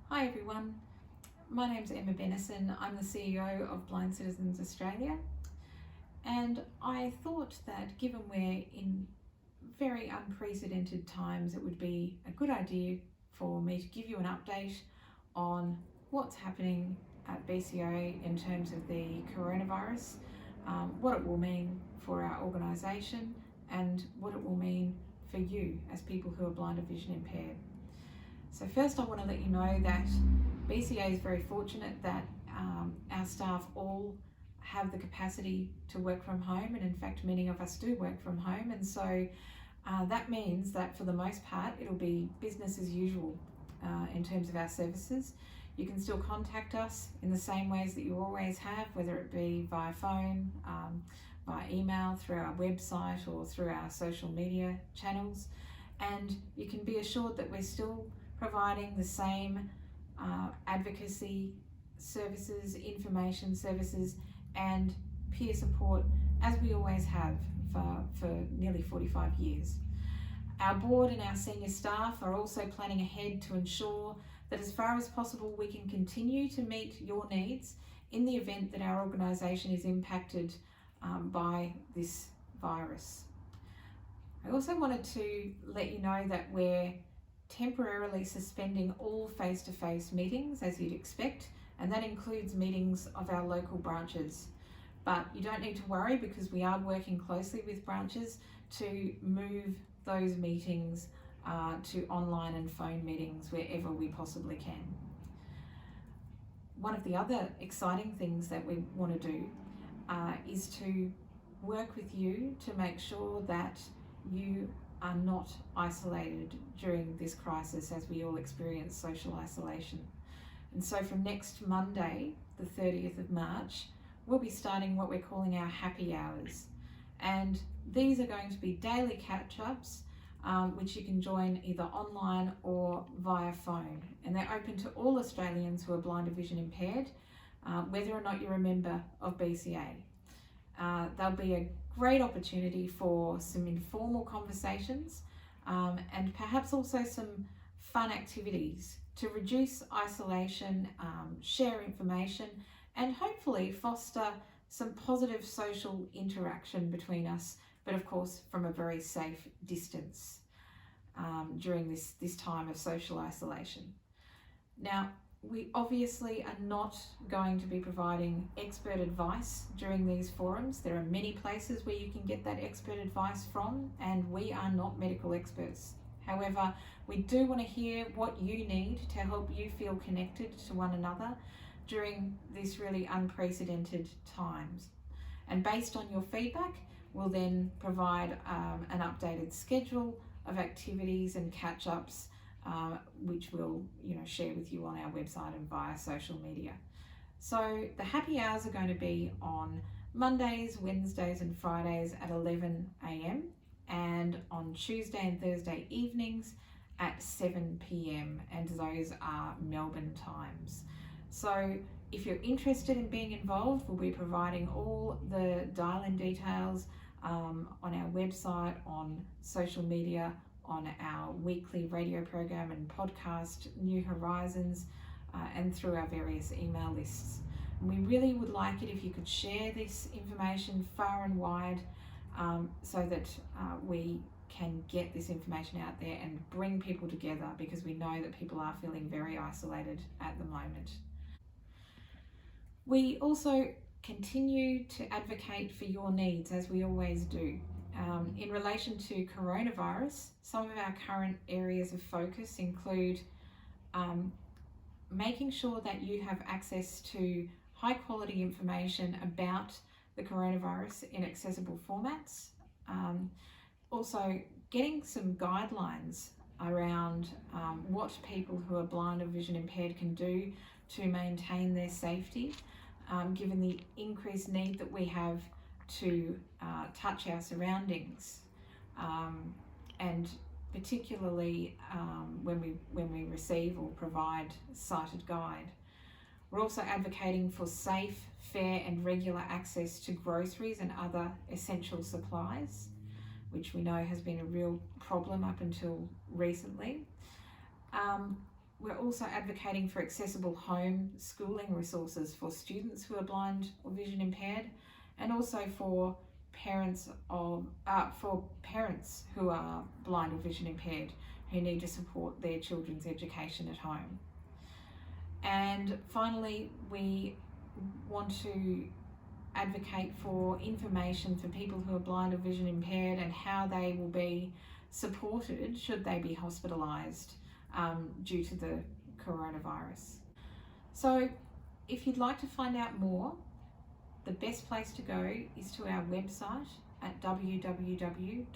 Hi everyone, my name's Emma Bennison. I'm the CEO of Blind Citizens Australia, and I thought that given we're in very unprecedented times, it would be a good idea for me to give you an update on what's happening at BCA in terms of the coronavirus, what it will mean for our organisation, and what it will mean for you as people who are blind or vision impaired. So first I want to let you know that BCA is very fortunate that our staff all have the capacity to work from home, and in fact many of us do work from home, and so that means that for the most part it'll be business as usual in terms of our services. You can still contact us in the same ways that you always have, whether it be via phone, via email, through our website or through our social media channels, and you can be assured that we're still providing the same advocacy services, information services and peer support as we always have for nearly 45 years. Our board and our senior staff are also planning ahead to ensure that as far as possible we can continue to meet your needs in the event that our organisation is impacted by this virus. I also wanted to let you know that we're temporarily suspending all face-to-face meetings, as you'd expect, and that includes meetings of our local branches. But you don't need to worry, because we are working closely with branches to move those meetings to online and phone meetings wherever we possibly can. One of the other exciting things that we want to do is to work with you to make sure that you are not isolated during this crisis, as we all experience social isolation. And so from next Monday, the 30th of March, we'll be starting what we're calling our happy hours. And these are going to be daily catch-ups, which you can join either online or via phone. And they're open to all Australians who are blind or vision impaired, whether or not you're a member of BCA. There'll be a great opportunity for some informal conversations and perhaps also some fun activities to reduce isolation, share information, and hopefully foster some positive social interaction between us, but of course from a very safe distance during this time of social isolation. Now, we obviously are not going to be providing expert advice during these forums. There are many places where you can get that expert advice from, and we are not medical experts. However, we do want to hear what you need to help you feel connected to one another during these really unprecedented times. And based on your feedback, we'll then provide an updated schedule of activities and catch-ups which we'll share with you on our website and via social media. So the happy hours are going to be on Mondays, Wednesdays and Fridays at 11 a.m. and on Tuesday and Thursday evenings at 7 p.m. and those are Melbourne times. So if you're interested in being involved, we'll be providing all the dial-in details on our website, on social media, on our weekly radio program and podcast, New Horizons, and through our various email lists. And we really would like it if you could share this information far and wide so that we can get this information out there and bring people together, because we know that people are feeling very isolated at the moment. We also continue to advocate for your needs, as we always do. In relation to coronavirus, some of our current areas of focus include making sure that you have access to high quality information about the coronavirus in accessible formats. Also getting some guidelines around what people who are blind or vision impaired can do to maintain their safety, given the increased need that we have to touch our surroundings, and particularly when we receive or provide sighted guide. We're also advocating for safe, fair and regular access to groceries and other essential supplies, which we know has been a real problem up until recently. We're also advocating for accessible home schooling resources for students who are blind or vision impaired, and also for parents who are blind or vision impaired who need to support their children's education at home. And finally, we want to advocate for information for people who are blind or vision impaired and how they will be supported should they be hospitalised due to the coronavirus. So if you'd like to find out more, the best place to go is to our website at www.bca.org.au,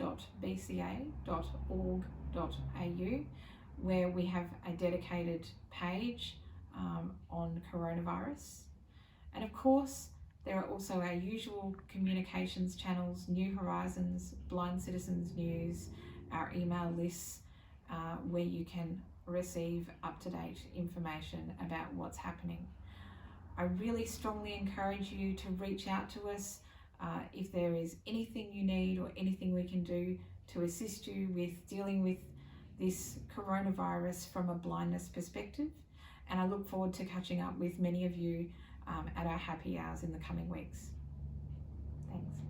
where we have a dedicated page on coronavirus. And of course, there are also our usual communications channels, New Horizons, Blind Citizens News, our email lists, where you can receive up-to-date information about what's happening. I really strongly encourage you to reach out to us if there is anything you need or anything we can do to assist you with dealing with this coronavirus from a blindness perspective. And I look forward to catching up with many of you at our happy hours in the coming weeks. Thanks.